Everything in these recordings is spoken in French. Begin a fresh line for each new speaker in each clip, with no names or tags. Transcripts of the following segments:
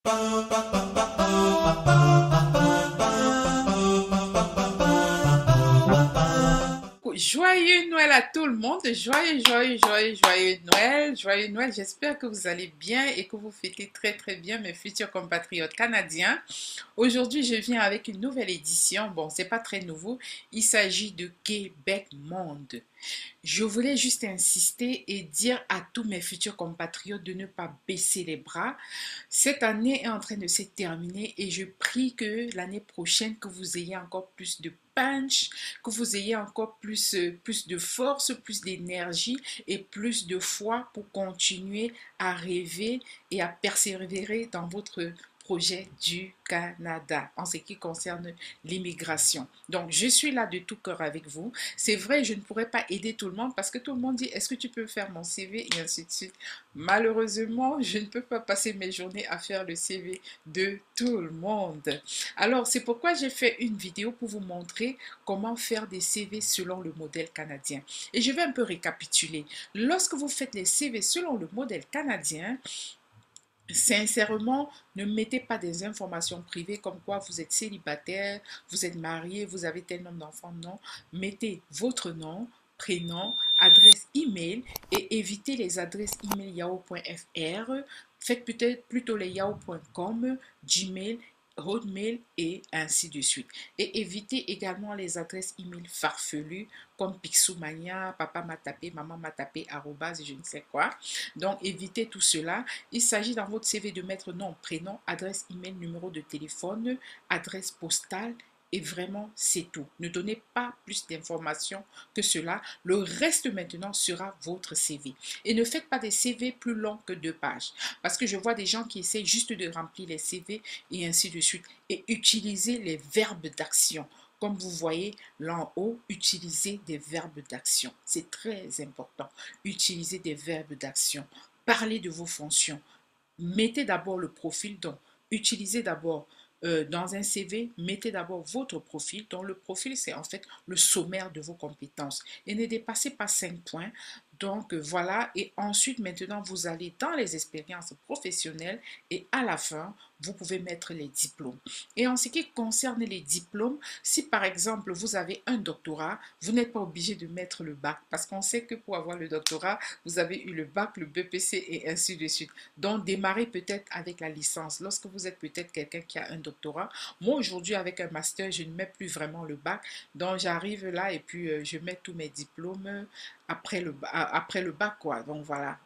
Joyeux Noël à tout le monde, joyeux Noël, joyeux Noël. J'espère que vous allez bien et que vous fêtez très bien mes futurs compatriotes canadiens. Aujourd'hui, je viens avec une nouvelle édition. Bon, c'est pas très nouveau. Il s'agit de Québec Monde. Je voulais juste insister et dire à tous mes futurs compatriotes de ne pas baisser les bras. Cette année est en train de se terminer et je prie que l'année prochaine, que vous ayez encore plus de punch, que vous ayez encore plus de force, plus d'énergie et plus de foi pour continuer à rêver et à persévérer dans votre projet du Canada en ce qui concerne l'immigration. Donc, je suis là de tout cœur avec vous. C'est vrai, je ne pourrais pas aider tout le monde parce que tout le monde dit, est-ce que tu peux faire mon CV et ainsi de suite. Malheureusement, je ne peux pas passer mes journées à faire le CV de tout le monde. Alors, c'est pourquoi j'ai fait une vidéo pour vous montrer comment faire des CV selon le modèle canadien. Et je vais un peu récapituler. Lorsque vous faites les CV selon le modèle canadien, sincèrement, ne mettez pas des informations privées comme quoi vous êtes célibataire, vous êtes marié, vous avez tel nombre d'enfants. Non, mettez votre nom, prénom, adresse email et évitez les adresses email yahoo.fr. Faites peut-être plutôt les yahoo.com, Gmail, Hotmail et ainsi de suite. Et évitez également les adresses email farfelues comme Pixoumania, papa m'a tapé, maman m'a tapé, arrobase, je ne sais quoi. Donc évitez tout cela. Il s'agit dans votre CV de mettre nom, prénom, adresse email, numéro de téléphone, adresse postale et vraiment c'est tout. Ne donnez pas plus d'informations que cela. Le reste maintenant sera votre CV. Et ne faites pas des CV plus longs que 2 pages. Parce que je vois des gens qui essaient juste de remplir les CV et ainsi de suite. Et utilisez les verbes d'action. Comme vous voyez là en haut, utilisez des verbes d'action. C'est très important. Utilisez des verbes d'action. Parlez de vos fonctions. Mettez d'abord le profil. Donc, utilisez d'abord dans un CV, mettez d'abord votre profil. Donc, le profil, c'est en fait le sommaire de vos compétences. Et ne dépassez pas 5 points. Donc, voilà. Et ensuite, maintenant, vous allez dans les expériences professionnelles et à la fin, vous pouvez mettre les diplômes. Et en ce qui concerne les diplômes, si par exemple, vous avez un doctorat, vous n'êtes pas obligé de mettre le bac parce qu'on sait que pour avoir le doctorat, vous avez eu le bac, le BPC et ainsi de suite. Donc, démarrez peut-être avec la licence. Lorsque vous êtes peut-être quelqu'un qui a un doctorat, moi aujourd'hui avec un master, je ne mets plus vraiment le bac. Donc, j'arrive là et puis je mets tous mes diplômes après le bac, quoi. Donc, voilà.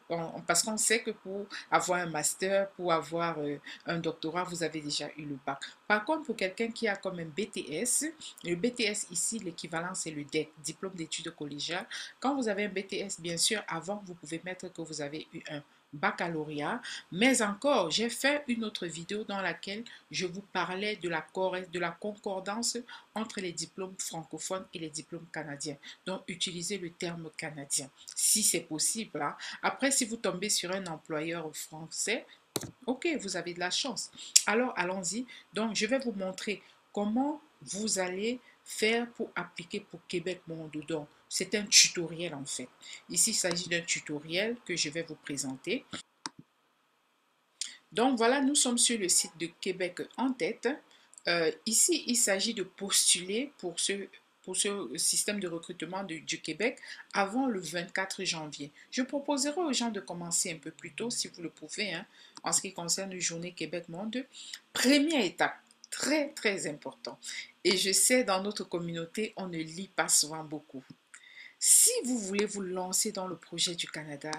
Parce qu'on sait que pour avoir un master, pour avoir un doctorat, vous avez déjà eu le bac. Par contre, pour quelqu'un qui a comme un BTS, le BTS ici, l'équivalent, c'est le DEC, diplôme d'études collégiales. Quand vous avez un BTS, bien sûr, avant, vous pouvez mettre que vous avez eu un baccalauréat, mais encore, j'ai fait une autre vidéo dans laquelle je vous parlais de la concordance entre les diplômes francophones et les diplômes canadiens. Donc, utilisez le terme canadien, si c'est possible. Hein. Après, si vous tombez sur un employeur français, ok, vous avez de la chance. Alors, allons-y. Donc, je vais vous montrer comment vous allez faire pour appliquer pour Québec Monde. Donc, c'est un tutoriel en fait. Ici, il s'agit d'un tutoriel que je vais vous présenter. Donc, voilà, nous sommes sur le site de Québec en tête. Ici, il s'agit de postuler pour ce système de recrutement du Québec avant le 24 janvier. Je proposerai aux gens de commencer un peu plus tôt, si vous le pouvez, hein, en ce qui concerne la journée Québec Monde. Première étape, très important. Et je sais, dans notre communauté, on ne lit pas souvent beaucoup. Si vous voulez vous lancer dans le projet du Canada,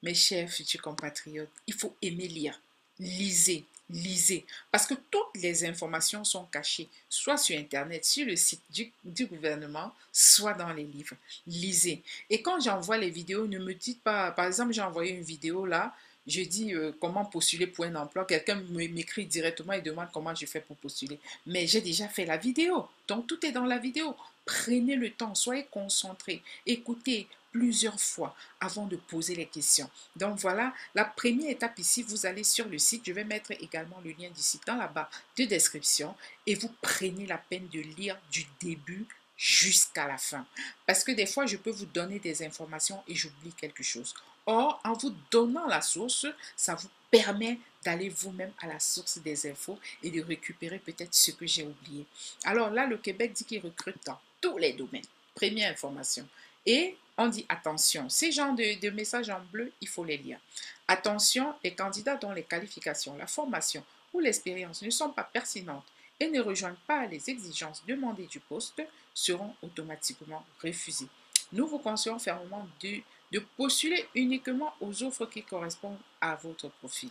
mes chers futurs compatriotes, il faut aimer lire. Lisez, lisez. Parce que toutes les informations sont cachées, soit sur Internet, sur le site du gouvernement, soit dans les livres. Lisez. Et quand j'envoie les vidéos, ne me dites pas, par exemple, j'ai envoyé une vidéo là, je dis comment postuler pour un emploi. Quelqu'un m'écrit directement et demande comment je fais pour postuler. Mais j'ai déjà fait la vidéo. Donc tout est dans la vidéo. Prenez le temps, soyez concentrés, écoutez plusieurs fois avant de poser les questions. Donc voilà, la première étape ici, vous allez sur le site. Je vais mettre également le lien du site dans la barre de description et vous prenez la peine de lire du début jusqu'à la fin. Parce que des fois, je peux vous donner des informations et j'oublie quelque chose. Or, en vous donnant la source, ça vous permet d'aller vous-même à la source des infos et de récupérer peut-être ce que j'ai oublié. Alors là, le Québec dit qu'il recrute dans tous les domaines. Première information. Et on dit attention, ces genres de messages en bleu, il faut les lire. Attention, les candidats dont les qualifications, la formation ou l'expérience ne sont pas pertinentes et ne rejoignent pas les exigences demandées du poste seront automatiquement refusés. Nous vous conseillons fermement de postuler uniquement aux offres qui correspondent à votre profil.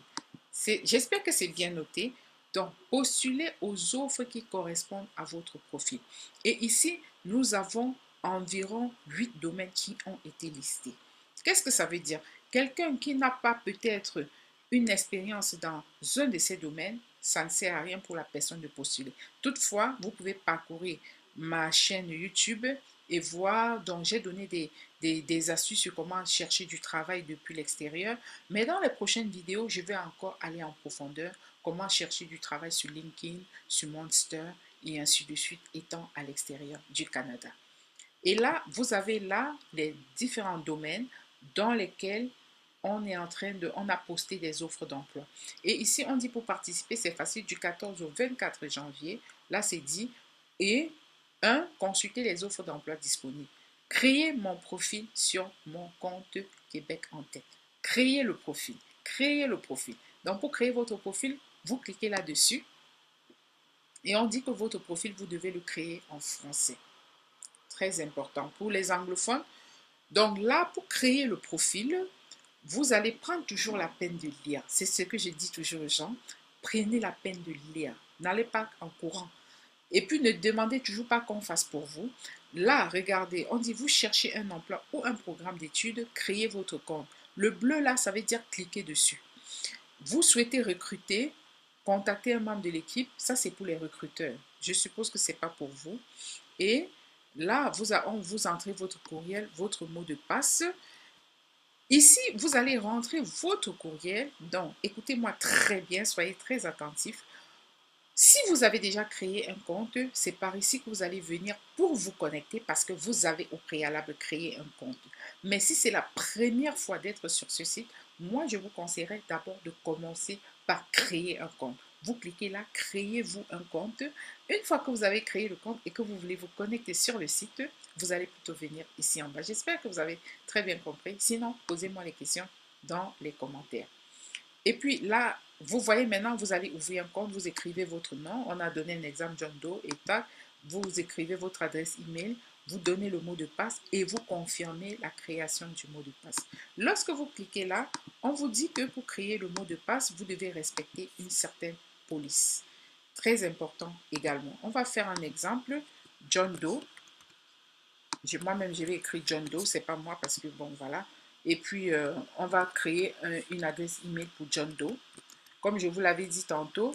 J'espère que c'est bien noté. Donc, postulez aux offres qui correspondent à votre profil. Et ici, nous avons environ 8 domaines qui ont été listés. Qu'est-ce que ça veut dire? Quelqu'un qui n'a pas peut-être une expérience dans un de ces domaines, ça ne sert à rien pour la personne de postuler. Toutefois, vous pouvez parcourir ma chaîne YouTube et voir, donc j'ai donné des astuces sur comment chercher du travail depuis l'extérieur. Mais dans les prochaines vidéos, je vais encore aller en profondeur, comment chercher du travail sur LinkedIn, sur Monster et ainsi de suite, étant à l'extérieur du Canada. Et là, vous avez là les différents domaines dans lesquels on a posté des offres d'emploi. Et ici, on dit pour participer, c'est facile, du 14 au 24 janvier. Là, c'est dit. Et 1. Consulter les offres d'emploi disponibles. Créer mon profil sur mon compte Québec en tête. Créer le profil. Créer le profil. Donc, pour créer votre profil, vous cliquez là-dessus. Et on dit que votre profil, vous devez le créer en français. Très important pour les anglophones. Donc là, pour créer le profil, vous allez prendre toujours la peine de lire. C'est ce que je dis toujours aux gens. Prenez la peine de lire. N'allez pas en courant. Et puis, ne demandez toujours pas qu'on fasse pour vous. Là, regardez, on dit vous cherchez un emploi ou un programme d'études, créez votre compte. Le bleu là, ça veut dire cliquez dessus. Vous souhaitez recruter, contactez un membre de l'équipe. Ça, c'est pour les recruteurs. Je suppose que ce n'est pas pour vous. Et là, vous entrez votre courriel, votre mot de passe. Ici, vous allez rentrer votre courriel. Donc, écoutez-moi très bien, soyez très attentifs. Si vous avez déjà créé un compte, c'est par ici que vous allez venir pour vous connecter parce que vous avez au préalable créé un compte. Mais si c'est la première fois d'être sur ce site, moi, je vous conseillerais d'abord de commencer par créer un compte. Vous cliquez là, créez-vous un compte. Une fois que vous avez créé le compte et que vous voulez vous connecter sur le site, vous allez plutôt venir ici en bas. J'espère que vous avez très bien compris. Sinon, posez-moi les questions dans les commentaires. Et puis là, vous voyez maintenant, vous allez ouvrir un compte, vous écrivez votre nom. On a donné un exemple, John Doe, et tac, vous écrivez votre adresse email, vous donnez le mot de passe et vous confirmez la création du mot de passe. Lorsque vous cliquez là, on vous dit que pour créer le mot de passe, vous devez respecter une certaine police. Très important également. On va faire un exemple, John Doe. Moi-même, je vais écrire John Doe, c'est pas moi parce que bon, voilà. Et puis, on va créer une adresse email pour John Doe. Comme je vous l'avais dit tantôt,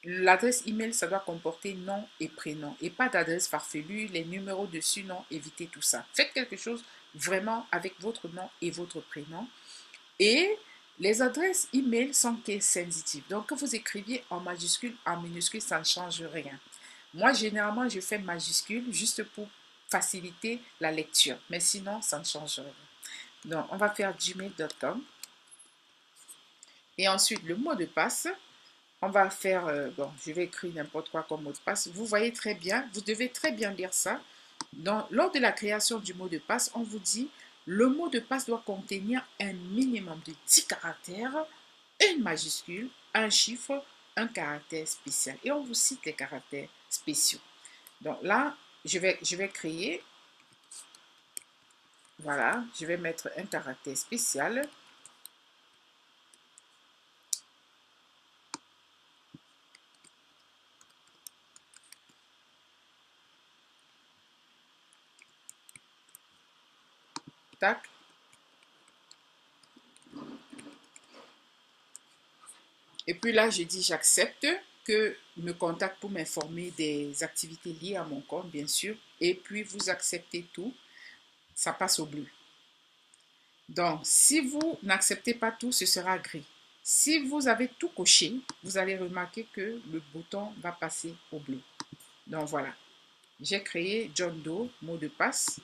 l'adresse email, ça doit comporter nom et prénom et pas d'adresse farfelue, les numéros dessus, non, évitez tout ça. Faites quelque chose vraiment avec votre nom et votre prénom. Et les adresses email sont sensitives. Donc, que vous écriviez en majuscule, en minuscule, ça ne change rien. Moi, généralement, je fais majuscule juste pour faciliter la lecture. Mais sinon, ça ne change rien. Donc, on va faire gmail.com. Et ensuite, le mot de passe. On va faire, bon, je vais écrire n'importe quoi comme mot de passe. Vous voyez très bien, vous devez très bien lire ça. Lors de la création du mot de passe, on vous dit, le mot de passe doit contenir un minimum de 10 caractères, une majuscule, un chiffre, un caractère spécial. Et on vous cite les caractères spéciaux. Donc là, je vais créer, voilà, je vais mettre un caractère spécial. Tac. Et puis là, je dis j'accepte que me contacte pour m'informer des activités liées à mon compte, bien sûr. Et puis vous acceptez tout, ça passe au bleu. Donc, si vous n'acceptez pas tout, ce sera gris. Si vous avez tout coché, vous allez remarquer que le bouton va passer au bleu. Donc voilà, j'ai créé John Doe, mot de passe.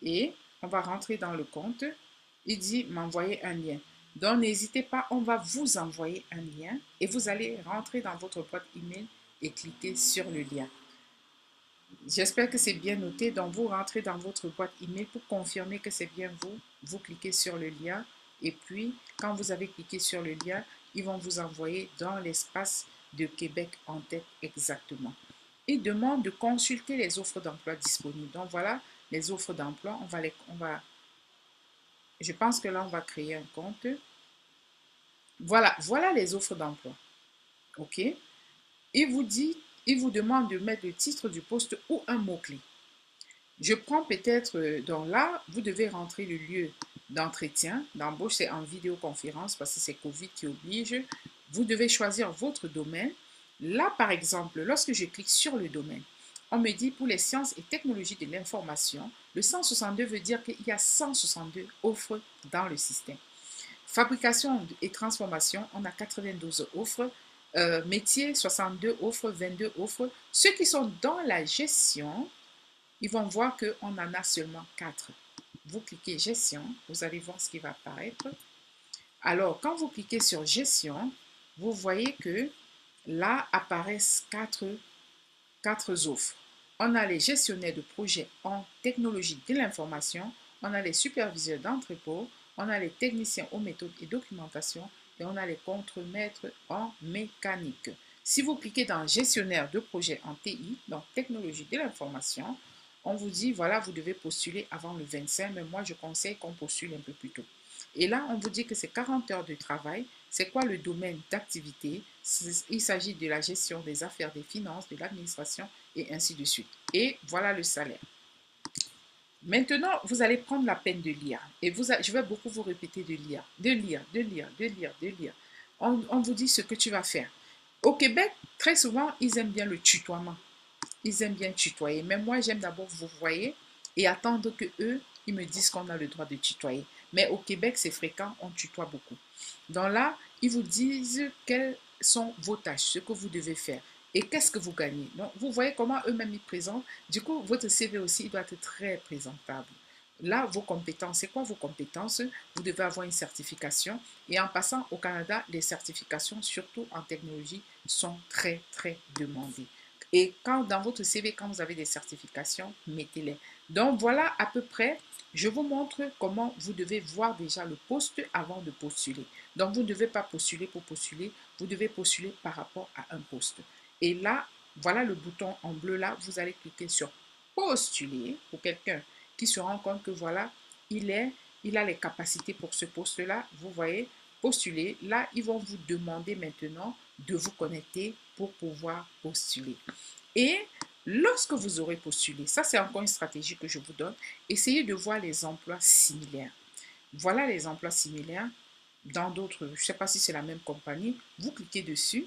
Et on va rentrer dans le compte. Il dit m'envoyer un lien. Donc, n'hésitez pas, on va vous envoyer un lien et vous allez rentrer dans votre boîte email et cliquer sur le lien. J'espère que c'est bien noté. Donc, vous rentrez dans votre boîte email pour confirmer que c'est bien vous. Vous cliquez sur le lien et puis, quand vous avez cliqué sur le lien, ils vont vous envoyer dans l'espace de Québec en tête exactement. Ils demandent de consulter les offres d'emploi disponibles. Donc, voilà les offres d'emploi. Je pense que là, on va créer un compte. Voilà les offres d'emploi. OK? Il vous demande de mettre le titre du poste ou un mot-clé. Je prends peut-être, donc là, vous devez rentrer le lieu d'entretien, d'embauche, c'est en vidéoconférence parce que c'est Covid qui oblige. Vous devez choisir votre domaine. Là, par exemple, lorsque je clique sur le domaine, on me dit pour les sciences et technologies de l'information, le 162 veut dire qu'il y a 162 offres dans le système. Fabrication et transformation, on a 92 offres. Métier, 62 offres, 22 offres. Ceux qui sont dans la gestion, ils vont voir qu'on en a seulement 4. Vous cliquez gestion, vous allez voir ce qui va apparaître. Alors, quand vous cliquez sur gestion, vous voyez que là apparaissent 4 offres. On a les gestionnaires de projets en technologie de l'information, on a les superviseurs d'entrepôt, on a les techniciens aux méthodes et documentation et on a les contremaîtres en mécanique. Si vous cliquez dans gestionnaire de projet en TI, donc technologie de l'information, on vous dit, voilà, vous devez postuler avant le 25, mais moi, je conseille qu'on postule un peu plus tôt. Et là, on vous dit que c'est 40 heures de travail. C'est quoi le domaine d'activité? Il s'agit de la gestion des affaires, des finances, de l'administration et ainsi de suite. Et voilà le salaire. Maintenant, vous allez prendre la peine de lire. Et je vais beaucoup vous répéter de lire, de lire, de lire, de lire, de lire. On vous dit ce que tu vas faire. Au Québec, très souvent, ils aiment bien le tutoiement. Ils aiment bien tutoyer. Mais moi, j'aime d'abord vous voyez et attendre que eux, ils me disent qu'on a le droit de tutoyer. Mais au Québec, c'est fréquent, on tutoie beaucoup. Donc là, ils vous disent quelles sont vos tâches, ce que vous devez faire et qu'est-ce que vous gagnez. Donc, vous voyez comment eux-mêmes ils présentent. Du coup, votre CV aussi, il doit être très présentable. Là, vos compétences, c'est quoi vos compétences? Vous devez avoir une certification. Et en passant au Canada, les certifications, surtout en technologie, sont très, très demandées. Et quand dans votre CV, quand vous avez des certifications, mettez-les. Donc voilà à peu près, je vous montre comment vous devez voir déjà le poste avant de postuler. Donc vous ne devez pas postuler pour postuler, vous devez postuler par rapport à un poste. Et là, voilà le bouton en bleu là, vous allez cliquer sur postuler pour quelqu'un qui se rend compte que voilà, il a les capacités pour ce poste-là. Vous voyez, postuler. Là, ils vont vous demander maintenant de vous connecter pour pouvoir postuler. Et lorsque vous aurez postulé, ça c'est encore une stratégie que je vous donne, essayez de voir les emplois similaires. Voilà les emplois similaires dans d'autres, je ne sais pas si c'est la même compagnie, vous cliquez dessus,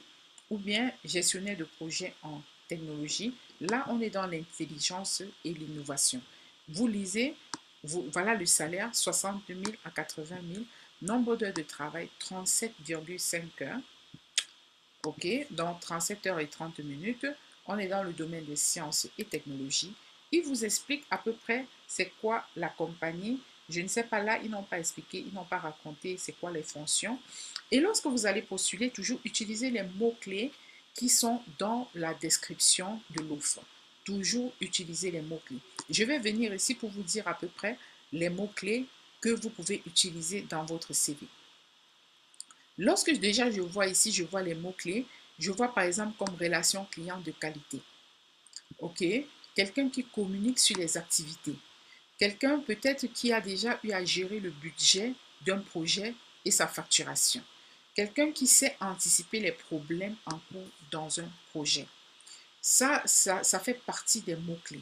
ou bien gestionnaire de projet en technologie. Là, on est dans l'intelligence et l'innovation. Vous lisez, voilà le salaire, 60 000 à 80 000, nombre d'heures de travail, 37,5 heures. OK, donc 37 heures et 30 minutes. On est dans le domaine des sciences et technologies. Il vous explique à peu près c'est quoi la compagnie. Je ne sais pas là, ils n'ont pas expliqué, ils n'ont pas raconté c'est quoi les fonctions. Et lorsque vous allez postuler, toujours utilisez les mots-clés qui sont dans la description de l'offre. Toujours utiliser les mots-clés. Je vais venir ici pour vous dire à peu près les mots-clés que vous pouvez utiliser dans votre CV. Lorsque déjà je vois ici, je vois les mots-clés, je vois par exemple comme relation client de qualité. OK? Quelqu'un qui communique sur les activités. Quelqu'un peut-être qui a déjà eu à gérer le budget d'un projet et sa facturation. Quelqu'un qui sait anticiper les problèmes en cours dans un projet. Ça fait partie des mots-clés.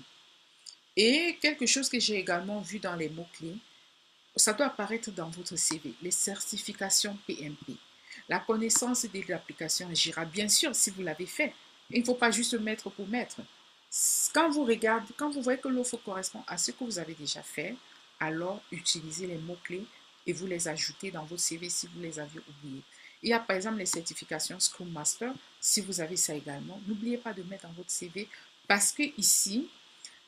Et quelque chose que j'ai également vu dans les mots-clés, ça doit apparaître dans votre CV, les certifications PMP. La connaissance de l'application Jira, bien sûr, si vous l'avez fait. Il ne faut pas juste mettre pour mettre. Quand vous regardez, quand vous voyez que l'offre correspond à ce que vous avez déjà fait, alors utilisez les mots-clés et vous les ajoutez dans votre CV si vous les aviez oubliés. Il y a par exemple les certifications Scrum Master. Si vous avez ça également, n'oubliez pas de mettre dans votre CV parce que ici,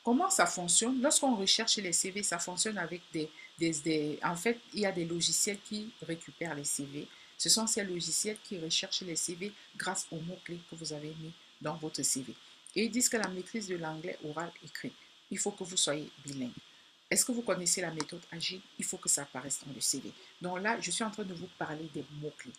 Comment ça fonctionne? Lorsqu'on recherche les CV, ça fonctionne avec En fait, il y a des logiciels qui récupèrent les CV. Ce sont ces logiciels qui recherchent les CV grâce aux mots-clés que vous avez mis dans votre CV. Et ils disent que la maîtrise de l'anglais oral écrit, il faut que vous soyez bilingue. Est-ce que vous connaissez la méthode agile? Il faut que ça apparaisse dans le CV. Donc là, je suis en train de vous parler des mots-clés.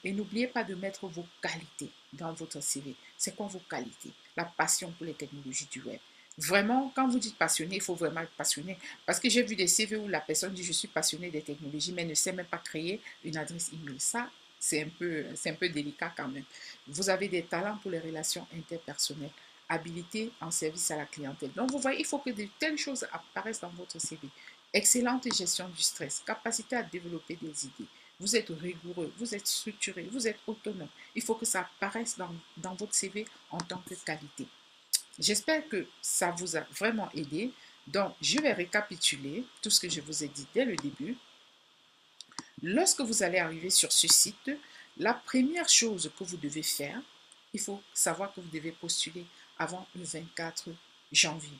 Et n'oubliez pas de mettre vos qualités dans votre CV. C'est quoi vos qualités? La passion pour les technologies du web. Vraiment, quand vous dites passionné, il faut vraiment être passionné. Parce que j'ai vu des CV où la personne dit je suis passionné des technologies, mais ne sait même pas créer une adresse email. Ça, c'est un peu délicat quand même. Vous avez des talents pour les relations interpersonnelles, habilité en service à la clientèle. Donc, vous voyez, il faut que de telles choses apparaissent dans votre CV. Excellente gestion du stress, capacité à développer des idées. Vous êtes rigoureux, vous êtes structuré, vous êtes autonome. Il faut que ça apparaisse dans votre CV en tant que qualité. J'espère que ça vous a vraiment aidé. Donc, je vais récapituler tout ce que je vous ai dit dès le début. Lorsque vous allez arriver sur ce site, la première chose que vous devez faire, il faut savoir que vous devez postuler avant le 24 janvier.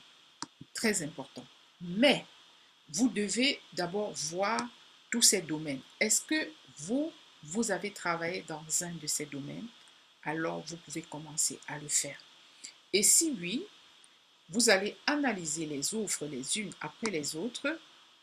Très important. Mais vous devez d'abord voir tous ces domaines. Est-ce que vous avez travaillé dans un de ces domaines? Alors, vous pouvez commencer à le faire. Et si oui, vous allez analyser les offres les unes après les autres.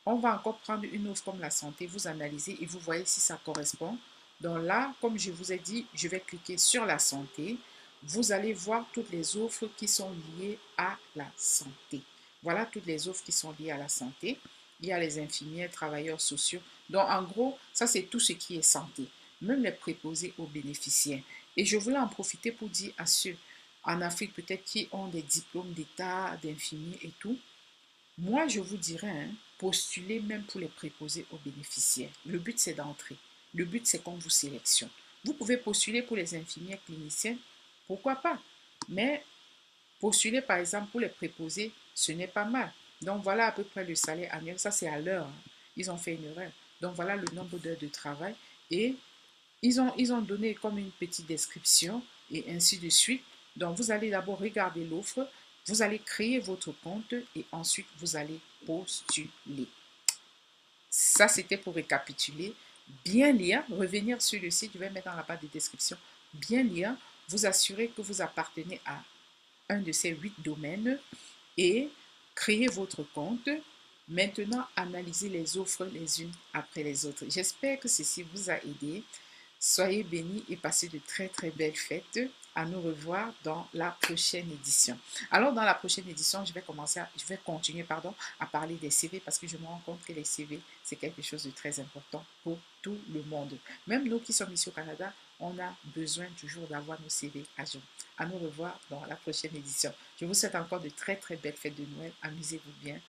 On va encore prendre une offre comme la santé, vous analysez et vous voyez si ça correspond. Donc là, comme je vous ai dit, je vais cliquer sur la santé. Vous allez voir toutes les offres qui sont liées à la santé. Voilà toutes les offres qui sont liées à la santé. Il y a les infirmières, travailleurs sociaux. Donc en gros, ça c'est tout ce qui est santé, même les préposés aux bénéficiaires. Et je voulais en profiter pour dire à ceux en Afrique peut-être qui ont des diplômes d'état, d'infirmiers et tout. Moi, je vous dirais, hein, postulez même pour les préposés aux bénéficiaires. Le but, c'est d'entrer. Le but, c'est qu'on vous sélectionne. Vous pouvez postuler pour les infirmières cliniciennes, pourquoi pas. Mais postuler, par exemple, pour les préposés, ce n'est pas mal. Donc, voilà à peu près le salaire annuel. Ça, c'est à l'heure. Hein. Ils ont fait une erreur. Donc, voilà le nombre d'heures de travail. Et ils ont donné comme une petite description et ainsi de suite. Donc, vous allez d'abord regarder l'offre, vous allez créer votre compte et ensuite, vous allez postuler. Ça, c'était pour récapituler. Bien lire, revenir sur le site, je vais mettre dans la barre de description. Bien lire, vous assurer que vous appartenez à un de ces 8 domaines et créer votre compte. Maintenant, analysez les offres les unes après les autres. J'espère que ceci vous a aidé. Soyez bénis et passez de très très belles fêtes. À nous revoir dans la prochaine édition. Alors dans la prochaine édition, je vais continuer à parler des CV parce que je me rends compte que les CV, c'est quelque chose de très important pour tout le monde. Même nous qui sommes ici au Canada, on a besoin toujours d'avoir nos CV à jour. À nous revoir dans la prochaine édition. Je vous souhaite encore de très très belles fêtes de Noël. Amusez-vous bien.